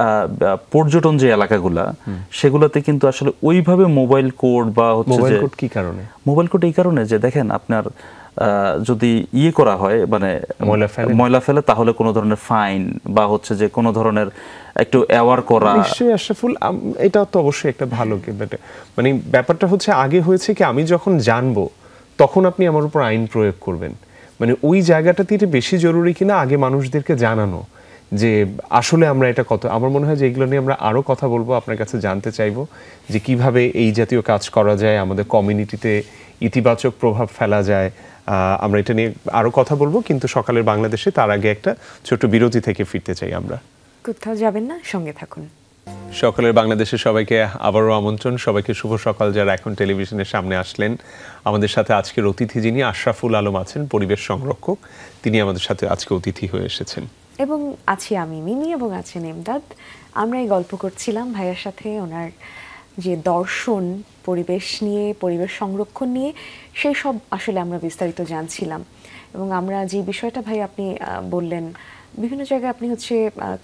C: পর্যটন যে এলাকাগুলা সেগুলোতে কিন্তু আসলে ওইভাবে মোবাইল কোড বা হচ্ছে যে
A: কি কারণে
C: মোবাইল কোড এই কারণে যে দেখেন আপনার যদি করা হয় মানে ময়লা ফেলে তাহলে কোনো ধরনের ফাইন বা হচ্ছে যে কোনো ধরনের একটু অ্যাওয়ার করা।
A: নিশ্চয়ই আশরাফুল, এটা তো অবশ্যই একটা ভালো, মানে ব্যাপারটা হচ্ছে আগে হয়েছে কি আমি যখন জানবো তখন আপনি আমার উপর আইন প্রয়োগ করবেন, মানে ওই জায়গাটাতে এটা বেশি জরুরি কিনা আগে মানুষদেরকে জানানো যে আসলে আমরা এটা কত। আমার মনে হয় যে এগুলো নিয়ে আমরা আরও কথা বলবো, আপনার কাছে জানতে চাইবো যে কিভাবে এই জাতীয় কাজ করা যায়, আমাদের কমিউনিটিতে ইতিবাচক প্রভাব ফেলা যায়। আমরা এটা নিয়ে আরও কথা বলবো, কিন্তু সকালের বাংলাদেশে তার আগে একটা ছোট বিরতি থেকে ফিরতে চাই। আমরা
B: কোথাও যাবেন না, সঙ্গে থাকুন।
A: সকালের বাংলাদেশে সবাইকে আবারও আমন্ত্রণ। সবাইকে শুভ সকাল যারা এখন টেলিভিশনের সামনে আসলেন। আমাদের সাথে আজকের অতিথি যিনি আশরাফুল আলম আছেন, পরিবেশ সংরক্ষক, তিনি আমাদের সাথে আজকে অতিথি হয়ে এসেছেন।
B: এবং আছি আমি মিমি এবং আছেন এমদাদ। আমরা এই গল্প করছিলাম ভাইয়ার সাথে, ওনার যে দর্শন পরিবেশ নিয়ে, পরিবেশ সংরক্ষণ নিয়ে, সেই সব আসলে আমরা বিস্তারিত জানছিলাম। এবং আমরা যে বিষয়টা ভাই আপনি বললেন, বিভিন্ন জায়গায় আপনি হচ্ছে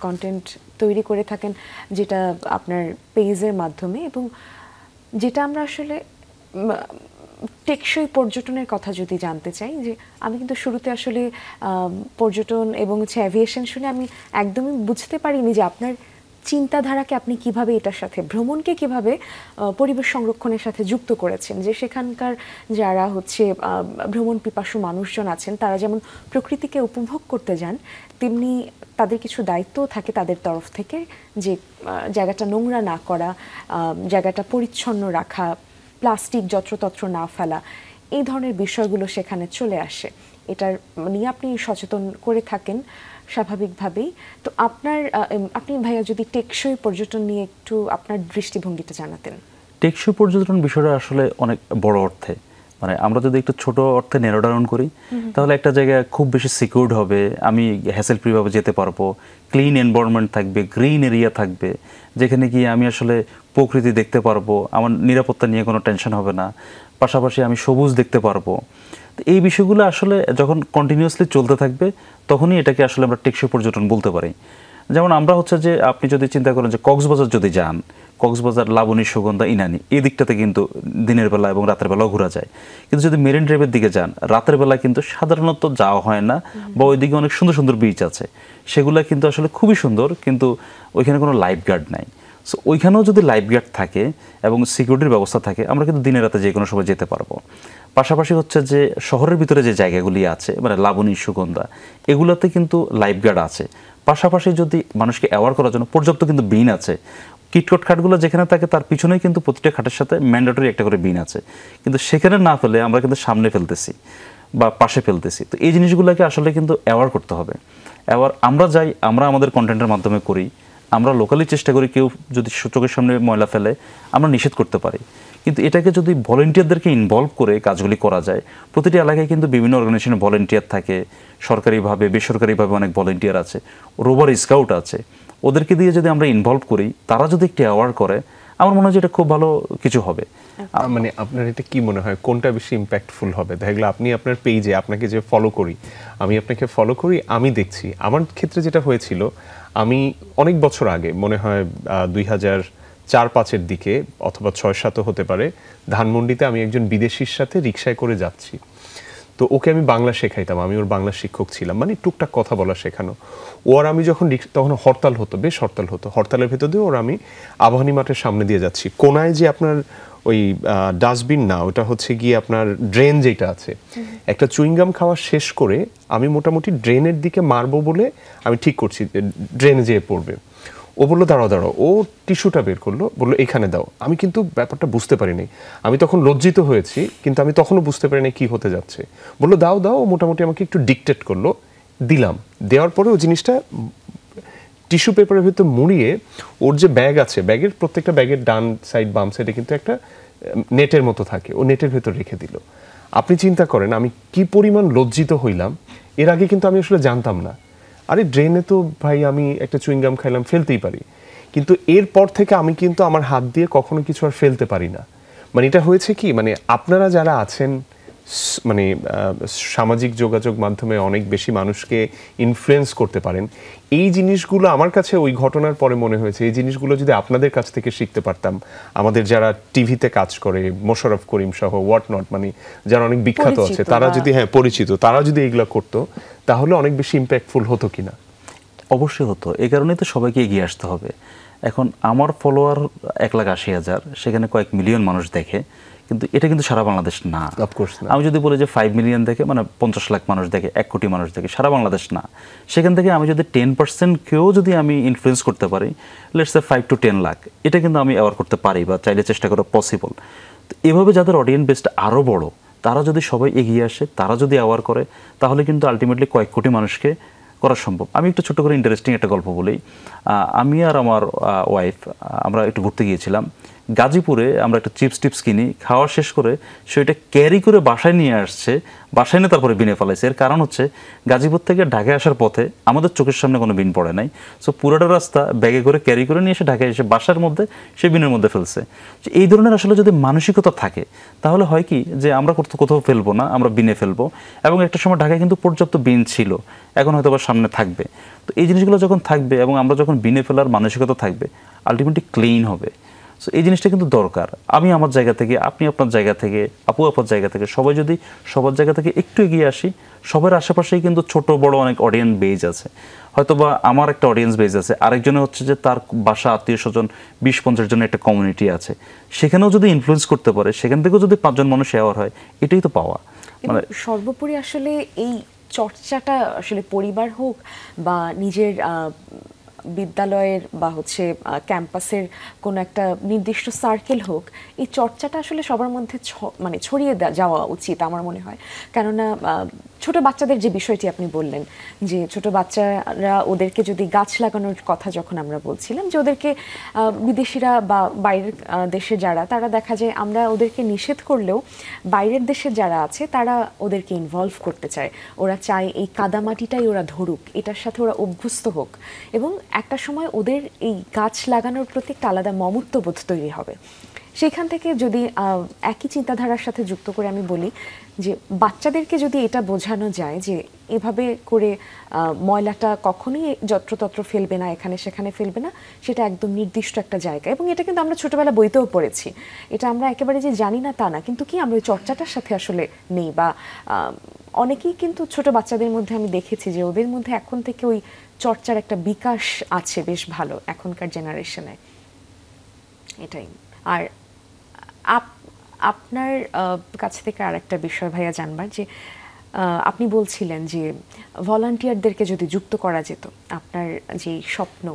B: কন্টেন্ট তৈরি করে থাকেন যেটা আপনার পেজের মাধ্যমে, এবং যেটা আমরা আসলে টেকসই পর্যটনের কথা যদি জানতে চাই, যে আমি কিন্তু শুরুতে আসলে পর্যটন এবং হচ্ছে অ্যাভিয়েশন শুনে আমি একদমই বুঝতে পারিনি যে আপনার চিন্তাধারাকে আপনি কিভাবে এটার সাথে, ভ্রমণকে কিভাবে পরিবেশ সংরক্ষণের সাথে যুক্ত করেছেন। যে সেখানকার যারা হচ্ছে ভ্রমণ পিপাসু মানুষজন আছেন, তারা যেমন প্রকৃতিকে উপভোগ করতে যান, তেমনি তাদের কিছু দায়িত্বও থাকে তাদের তরফ থেকে, যে জায়গাটা নোংরা না করা, জায়গাটা পরিচ্ছন্ন রাখা, প্লাস্টিক যত্রতত্র না ফেলা, এই ধরনের বিষয়গুলো সেখানে চলে আসে। এটার নিয়ে আপনি সচেতন করে থাকেন স্বাভাবিকভাবেই। তো আপনি ভাইয়া যদি টেকসই পর্যটন নিয়ে একটু আপনার দৃষ্টিভঙ্গিটা জানাতেন।
C: টেকসই পর্যটন বিষয়টা আসলে অনেক বড় অর্থে, মানে আমরা যদি একটু ছোট অর্থে ন্যারো ডাউন করি তাহলে একটা জায়গায় খুব বেশি সিকিউরড হবে, আমি হ্যাসেল ফ্রিভাবে যেতে পারবো, ক্লিন এনভায়রনমেন্ট থাকবে, গ্রিন এরিয়া থাকবে, যেখানে গিয়ে আমি আসলে প্রকৃতি দেখতে পারবো, আমার নিরাপত্তা নিয়ে কোনো টেনশন হবে না, পাশাপাশি আমি সবুজ দেখতে পারবো। তো এই বিষয়গুলো আসলে যখন কন্টিনিউয়াসলি চলতে থাকবে তখনই এটাকে আসলে আমরা টেকসই পর্যটন বলতে পারি। যেমন আমরা হচ্ছে যে আপনি যদি চিন্তা করেন যে কক্সবাজার যদি যান, কক্সবাজার, লাবণী, সুগন্ধা, ইনানি, এই দিকটাতে কিন্তু দিনের বেলা এবং রাতের বেলাও ঘোরা যায়। কিন্তু যদি মেরিন ড্রাইভের দিকে যান, রাতের বেলা কিন্তু সাধারণত যাওয়া হয় না, বা ওইদিকে অনেক সুন্দর সুন্দর বিচ আছে, সেগুলো কিন্তু আসলে খুবই সুন্দর, কিন্তু ওইখানে কোনো লাইফ গার্ড নাই। সো ওইখানেও যদি লাইফ গার্ড থাকে এবং সিকিউরিটির ব্যবস্থা থাকে, আমরা কিন্তু দিনের রাতে যে কোনো সময় যেতে পারবো। পাশাপাশি হচ্ছে যে শহরের ভিতরে যে জায়গাগুলি আছে, মানে লাবণী, সুগন্ধা, এগুলোতে কিন্তু লাইফ গার্ড আছে। পাশাপাশি যদি মানুষকে অ্যাওয়ার করার জন্য পর্যাপ্ত কিন্তু বিন আছে, কিটকট খাটগুলো যেখানে থাকে তার পিছনেই কিন্তু প্রতিটা খাটের সাথে ম্যান্ডেটরি একটা করে বিন আছে, কিন্তু সেখানে না ফেলে আমরা কিন্তু সামনে ফেলতেছি বা পাশে ফেলতেছি। তো এই জিনিসগুলোকে আসলে কিন্তু অ্যাওয়ার করতে হবে। অ্যাওয়ার আমরা যাই, আমরা আমাদের কন্টেন্টের মাধ্যমে করি, আমরা লোকালি চেষ্টা করি কেউ যদি চোখের সামনে ময়লা ফেলে আমরা নিষেধ করতে পারি, কিন্তু এটাকে যদি ভলেন্টিয়ারদেরকে ইনভলভ করে কাজগুলি করা যায়, প্রতিটি এলাকায় কিন্তু বিভিন্ন অর্গানাইজেশনের ভলেন্টিয়ার থাকে, সরকারিভাবে বেসরকারিভাবে অনেক ভলেন্টিয়ার আছে, রোভার স্কাউট আছে, ওদেরকে দিয়ে যদি আমরা ইনভলভ করি, তারা যদি একটু অ্যাওয়ার করে, আমার মনে হয় যে এটা খুব ভালো কিছু হবে।
A: মানে আপনার এটা কি মনে হয় কোনটা বেশি ইম্প্যাক্টফুল হবে? দেখলে আপনি আপনার পেজে, আপনাকে যে ফলো করি, আমি আপনাকে ফলো করি, আমি দেখছি আমার ক্ষেত্রে যেটা হয়েছিল, আমি অনেক বছর আগে, মনে হয় 2004-05 দিকে অথবা 6-7 হতে পারে, ধানমন্ডিতে আমি একজন বিদেশির সাথে রিক্সায় করে যাচ্ছি। তো ওকে আমি বাংলা শেখাইতাম, আমি ওর বাংলা শিক্ষক ছিলাম, মানে টুকটাক কথা বলা শেখানো। ও আর আমি যখন তখন হরতাল হতো, বেশ হরতাল হতো, হরতালের ভেতর দিয়ে ওর আমি আবাহনী মাঠের সামনে দিয়ে যাচ্ছি, কোনায় যে আপনার ওই ডাস্টবিন না, ওটা হচ্ছে গিয়ে আপনার ড্রেন যেটা আছে, একটা চুইংগাম খাওয়া শেষ করে আমি মোটামুটি ড্রেনের দিকে মারবো বলে আমি ঠিক করছি ড্রেনে যেয়ে পড়বে। ও বললো দাঁড়াও দাঁড়াও, ও টিস্যুটা বের করলো, বললো এখানে দাও। আমি কিন্তু ব্যাপারটা বুঝতে পারিনি, আমি তখন লজ্জিত হয়েছি, কিন্তু আমি তখনও বুঝতে পারিনি কি হতে যাচ্ছে। বললো দাও দাও, ও মোটামুটি আমাকে একটু ডিকটেট করলো, দিলাম। দেওয়ার পরে ও জিনিসটা টিস্যু পেপারের ভিতর মুড়িয়ে, ওর যে ব্যাগ আছে, ব্যাগের প্রত্যেকটা ব্যাগের ডান সাইড বাম সাইডে কিন্তু একটা নেটের মতো থাকে, ও নেটের ভেতর রেখে দিল। আপনি চিন্তা করেন আমি কি পরিমাণ লজ্জিত হইলাম। এর আগে কিন্তু আমি আসলে জানতাম না, আরে ড্রেনে তো ভাই আমি একটা চুইংগাম খাইলাম, ফেলতেই পারি, কিন্তু এরপর থেকে আমি কিন্তু আমার হাত দিয়ে কখনো কিছু আর ফেলতে পারি না। মানে এটা হয়েছে কি, মানে আপনারা যারা আছেন মানে সামাজিক যোগাযোগ মাধ্যমে অনেক বেশি মানুষকে ইনফ্লুয়েন্স করতে পারেন, এই জিনিসগুলো আমার কাছে ওই ঘটনার পরে মনে হয়েছে এই জিনিসগুলো যদি আপনাদের কাছ থেকে শিখতে পারতাম, আমাদের যারা টিভিতে কাজ করে মোশাররফ করিম সহ হোয়াট নট, মানে যারা অনেক বিখ্যাত আছে তারা যদি, হ্যাঁ পরিচিত, তারা যদি এইগুলো করতো তাহলে অনেক বেশি ইম্প্যাক্টফুল হতো কিনা।
C: অবশ্যই হতো, এই কারণেই তো সবাইকে এগিয়ে আসতে হবে। এখন আমার ফলোয়ার 1,80,000, সেখানে কয়েক মিলিয়ন মানুষ দেখে, কিন্তু এটা কিন্তু সারা বাংলাদেশ না। আমি যদি বলি যে 5 মিলিয়ন দেখে, মানে 50 লাখ মানুষ দেখে, 1 কোটি মানুষ দেখে, সারা বাংলাদেশ না। সেখান থেকে আমি যদি 10%কেও যদি আমি ইনফ্লুয়েন্স করতে পারি, লেটস সে 5 to 10 লাখ, এটা কিন্তু আমি অ্যাওয়ার করতে পারি বা চাইলে চেষ্টা করা পসিবল। তো এভাবে যাদের অডিয়েন্স বেসটা আরও বড়, তারা যদি সবাই এগিয়ে আসে, তারা যদি অ্যাওয়ার করে, তাহলে কিন্তু আলটিমেটলি কয়েক কোটি মানুষকে করা সম্ভব। আমি একটু ছোট করে ইন্টারেস্টিং একটা গল্প বলি। আমি আর আমার ওয়াইফ আমরা একটু ঘুরতে গিয়েছিলাম গাজীপুরে। আমরা একটা চিপস টিপস কিনি, খাওয়া শেষ করে সেটা ক্যারি করে বাসায় নিয়ে আসছে, বাসায় নিয়ে তারপরে বিনে ফেলাইছে। এর কারণ হচ্ছে গাজীপুর থেকে ঢাকায় আসার পথে আমাদের চোখের সামনে কোনো বিন পড়ে নাই, সো পুরোটা রাস্তা ব্যাগে করে ক্যারি করে নিয়ে এসে ঢাকায় এসে বাসার মধ্যে সে বিনের মধ্যে ফেলছে। এই ধরনের আসলে যদি মানসিকতা থাকে তাহলে হয় কি যে আমরা কোথাও ফেলবো না, আমরা বিনে ফেলবো। এবং একটা সময় ঢাকায় কিন্তু পর্যাপ্ত বিন ছিল, এখন হয়তো বা সামনে থাকবে। তো এই জিনিসগুলো যখন থাকবে এবং আমরা যখন বিনে ফেলার মানসিকতা থাকবে, আলটিমেটলি ক্লিন হবে। সো এই জিনিসটা কিন্তু দরকার। আমি আমার জায়গা থেকে, আপনি আপনার জায়গা থেকে, আপু আপনার জায়গা থেকে, সবাই যদি সবার জায়গা থেকে একটু এগিয়ে আসি, সবার আশেপাশেই কিন্তু ছোট বড় অনেক অডিয়েন্স বেজ আছে। হয়তোবা আমার একটা অডিয়েন্স বেজ আছে, আরেকজনে হচ্ছে যে তার বাসা আত্মীয় স্বজন 20-50 জনের একটা কমিউনিটি আছে, সেখানেও যদি ইনফ্লুয়েন্স করতে পারে, সেখান থেকেও যদি 5 জন মানুষ অ্যাওয়ার হয়, এটাই তো পাওয়া।
B: মানে সর্বোপরি আসলে এই চর্চাটা আসলে পরিবার হোক বা নিজের বিদ্যালয়ের বা হচ্ছে ক্যাম্পাসের কোনো একটা নির্দিষ্ট সার্কেল হোক, এই চর্চাটা আসলে সবার মধ্যে মানে ছড়িয়ে যাওয়া উচিত আমার মনে হয়। কেননা ছোট বাচ্চাদের যে বিষয়টি আপনি বললেন যে ছোট বাচ্চারা, ওদেরকে যদি গাছ লাগানোর কথা যখন আমরা বলছিলাম যে ওদেরকে বিদেশিরা বা বাইরের দেশে যারা, তারা দেখা যায় আমরা ওদেরকে নিষেধ করলেও বাইরের দেশে যারা আছে তারা ওদেরকে ইনভলভ করতে চায়। ওরা চায় এই কাদামাটিটাই ওরা ধরুক, এটার সাথে ওরা অভ্যস্ত হোক, এবং একটা সময় ওদের এই গাছ লাগানোর প্রতি একটা আলাদা মমত্ববোধ তৈরি হবে। সেখান থেকে যদি একই চিন্তাধারার সাথে যুক্ত করে আমি বলি যে বাচ্চাদেরকে যদি এটা বোঝানো যায় যে এভাবে করে ময়লাটা কখনোই যত্রতত্র ফেলবে না, এখানে সেখানে ফেলবে না, সেটা একদম নির্দিষ্ট একটা জায়গা। এবং এটা কিন্তু আমরা ছোটবেলা বইতেও পড়েছি, এটা আমরা একেবারে যে জানি না তা না, কিন্তু কি আমরা ওই চর্চাটার সাথে আসলে নেই। বা অনেকেই কিন্তু ছোট বাচ্চাদের মধ্যে আমি দেখেছি যে ওদের মধ্যে এখন থেকে ওই চর্চার একটা বিকাশ আছে বেশ ভালো এখনকার জেনারেশনে। এটাই। আর আপনার কাছ থেকে আর একটা বিষয় ভাইয়া জানবার, যে আপনি বলছিলেন যে ভলান্টিয়ারদেরকে যদি যুক্ত করা যেত আপনার যে স্বপ্ন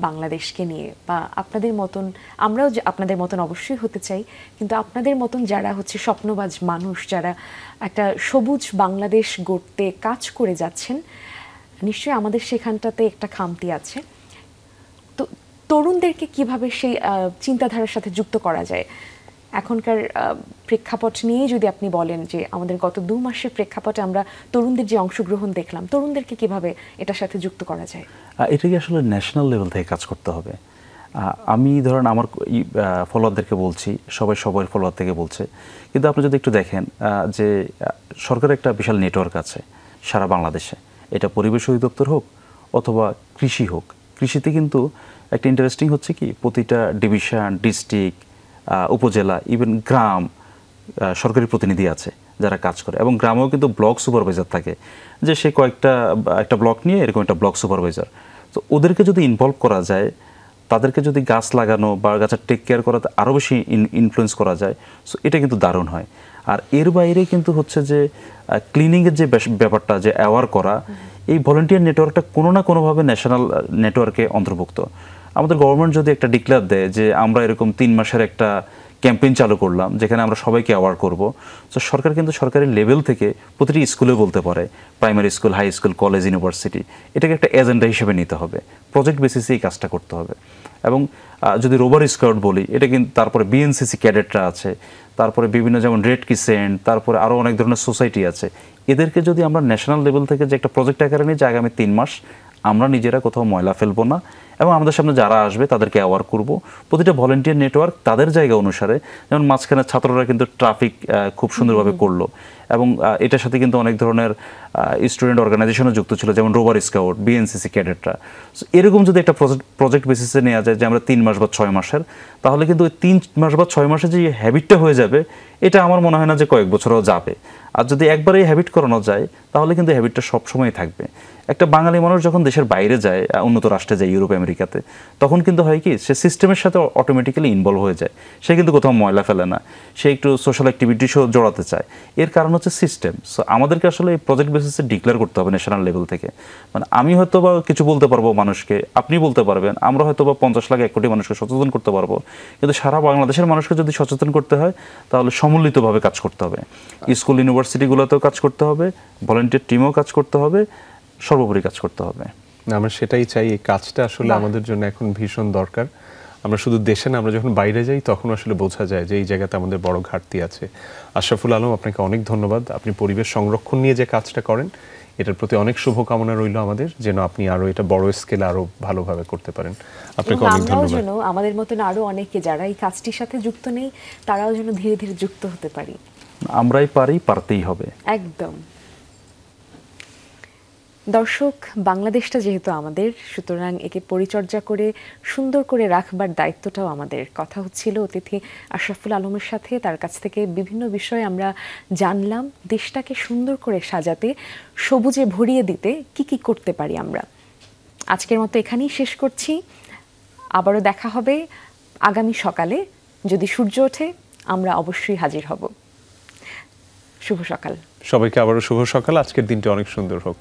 B: বাংলাদেশকে নিয়ে, বা আপনাদের মতন, আমরাও আপনাদের মতন অবশ্যই হতে চাই, কিন্তু আপনাদের মতন যারা হচ্ছে স্বপ্নবাজ মানুষ, যারা একটা সবুজ বাংলাদেশ গড়তে কাজ করে যাচ্ছেন, নিশ্চয়ই আমাদের সেখানটাতে একটা খামতি আছে। তো তরুণদেরকে কিভাবে সেই চিন্তাধারার সাথে যুক্ত করা যায়? এখনকার প্রেক্ষাপট নিয়েই যদি আপনি বলেন যে আমাদের গত 2 মাসের প্রেক্ষাপটে আমরা তরুণদের যে অংশগ্রহণ দেখলাম, তরুণদেরকে কিভাবে এটার সাথে যুক্ত করা যায়?
C: এটাকে আসলে ন্যাশনাল লেভেল থেকে কাজ করতে হবে। আমি ধরেন আমার ফলোয়ারদেরকে বলছি, সবাই সবার ফলোয়ার থেকে বলছে, কিন্তু আপনি যদি একটু দেখেন যে সরকারের একটা বিশাল নেটওয়ার্ক আছে সারা বাংলাদেশে, এটা পরিবেশ অধিদপ্তর হোক অথবা কৃষি হোক। কৃষিতে কিন্তু একটা ইন্টারেস্টিং হচ্ছে কি, প্রতিটা ডিভিশন, ডিস্ট্রিক্ট, উপজেলা, ইভেন গ্রাম সরকারি প্রতিনিধি আছে যারা কাজ করে, এবং গ্রামেও কিন্তু ব্লক সুপারভাইজার থাকে, যে সে একটা ব্লক নিয়ে এরকম একটা ব্লক সুপারভাইজার। তো ওদেরকে যদি ইনভলভ করা যায়, তাদেরকে যদি গাছ লাগানো বা গাছের টেক কেয়ার করাতে আরও বেশি ইনফ্লুয়েন্স করা যায়, সো এটা কিন্তু দারুণ হয়। আর এর বাইরে কিন্তু হচ্ছে যে ক্লিনিংয়ের যে ব্যাপারটা, যে অ্যাওয়ার করা, এই ভলেন্টিয়ার নেটওয়ার্কটা কোনো না কোনোভাবে ন্যাশনাল নেটওয়ার্কে অন্তর্ভুক্ত। আমাদের গভর্নমেন্ট যদি একটা ডিক্লেয়ার দেয় যে আমরা এরকম 3 মাসের একটা ক্যাম্পেইন চালু করলাম যেখানে আমরা সবাইকে অ্যাওয়ার করব, তো সরকার কিন্তু সরকারি লেভেল থেকে প্রতিটি স্কুলে বলতে পারে, primary school, high school, college, university, এটাকে একটা এজেন্ডা হিসেবে নিতে হবে, প্রজেক্ট বেসিসে এই কাজটা করতে হবে। এবং যদি রোভার স্কাউট বলি, এটা কিন্তু তারপরে বিএনসিসি ক্যাডেটরা আছে, তারপরে বিভিন্ন যেমন রেড ক্রিসেন্ট, তারপরে আরও অনেক ধরনের সোসাইটি আছে, এদেরকে যদি আমরা ন্যাশনাল লেভেল থেকে যে একটা প্রজেক্ট আকারে নিই যে আগামী 3 মাস আমরা নিজেরা কোথাও ময়লা ফেলবো না এবং আমাদের সামনে যারা আসবে তাদেরকে অ্যাওয়ার করব, প্রতিটা ভলেন্টিয়ার নেটওয়ার্ক তাদের জায়গা অনুসারে। যেমন মাঝখানে ছাত্ররা কিন্তু ট্রাফিক খুব সুন্দরভাবে করলো এবং এটার সাথে কিন্তু অনেক ধরনের স্টুডেন্ট অর্গানাইজেশনও যুক্ত ছিল, যেমন রোভার স্কাউট, বিএনসিসি ক্যাডেটরা। এরকম যদি একটা প্রজেক্ট বেসিসে নেওয়া যায় যে আমরা 3 মাস বা 6 মাসের, তাহলে কিন্তু ওই 3 মাস বা 6 মাসে যে হ্যাবিটটা হয়ে যাবে, এটা আমার মনে হয় না যে কয়েক বছরও যাবে। আর যদি একবারে হ্যাবিট করানো যায় তাহলে কিন্তু হ্যাবিটটা সবসময় থাকবে। একটা বাঙালি মানুষ যখন দেশের বাইরে যায়, উন্নত রাষ্ট্রে যায়, ইউরোপ আমেরিকাতে, তখন কিন্তু হয় কি সে সিস্টেমের সাথে অটোমেটিক্যালি ইনভলভ হয়ে যায়, সে কিন্তু কোথাও ময়লা ফেলে না, সে একটু সোশ্যাল অ্যাক্টিভিটিসও জড়াতে চায়। এর কারণ হচ্ছে সিস্টেম। সো আমাদেরকে আসলে এই প্রজেক্ট বেসিসে ডিক্লেয়ার করতে হবে ন্যাশনাল লেভেল থেকে। মানে আমি হয়তো বা কিছু বলতে পারবো মানুষকে, আপনি বলতে পারবেন, আমরা হয়তো বা 50 লাখ 1 কোটি মানুষকে সচেতন করতে পারবো, কিন্তু সারা বাংলাদেশের মানুষকে যদি সচেতন করতে হয় তাহলে সম্মিলিতভাবে কাজ করতে হবে। স্কুল ইউনিভার্সিটিগুলোতেও কাজ করতে হবে, ভলান্টিয়ার টিমেও কাজ করতে হবে, সর্বোপরি কাজ করতে হবে।
A: আমরা সেটাই চাই। এই কাজটা আসলে আমাদের জন্য এখন ভীষণ দরকার। আমরা শুধু দেশে না, আমরা যখন বাইরে যাই তখন আসলে বোঝা যায় যে এই জায়গাতে আমাদের বড় ঘাটতি আছে। আশরাফুল আলম, আপনাকে অনেক ধন্যবাদ। আপনি পরিবেশ সংরক্ষণ নিয়ে যে কাজটা করেন, এটার প্রতি অনেক শুভকামনা রইল আমাদের, যেন আপনি আরো এটা বড় স্কেলে আরো ভালোভাবে করতে পারেন। আপনাকে অনেক ধন্যবাদ।
B: যেন আমাদের মতন আরো অনেকে যারা এই কাজটির সাথে যুক্ত নেই, তারাও যেন ধীরে ধীরে যুক্ত হতে পারি।
C: আমরাই পারি, পারতেই হবে।
B: একদম। দর্শক, বাংলাদেশটা যেহেতু আমাদের, সুতরাং একে পরিচর্যা করে সুন্দর করে রাখবার দায়িত্বটাও আমাদের। কথা হচ্ছিল অতিথি আশরাফুল আলমের সাথে, তার কাছ থেকে বিভিন্ন বিষয়ে আমরা জানলাম দেশটাকে সুন্দর করে সাজাতে, সবুজে ভরিয়ে দিতে কি কি করতে পারি আমরা। আজকের মতো এখানেই শেষ করছি। আবারও দেখা হবে আগামী সকালে, যদি সূর্য ওঠে আমরা অবশ্যই হাজির হব। শুভ সকাল
A: সবাইকে। আবারও শুভ সকাল। আজকের দিনটা অনেক সুন্দর হোক।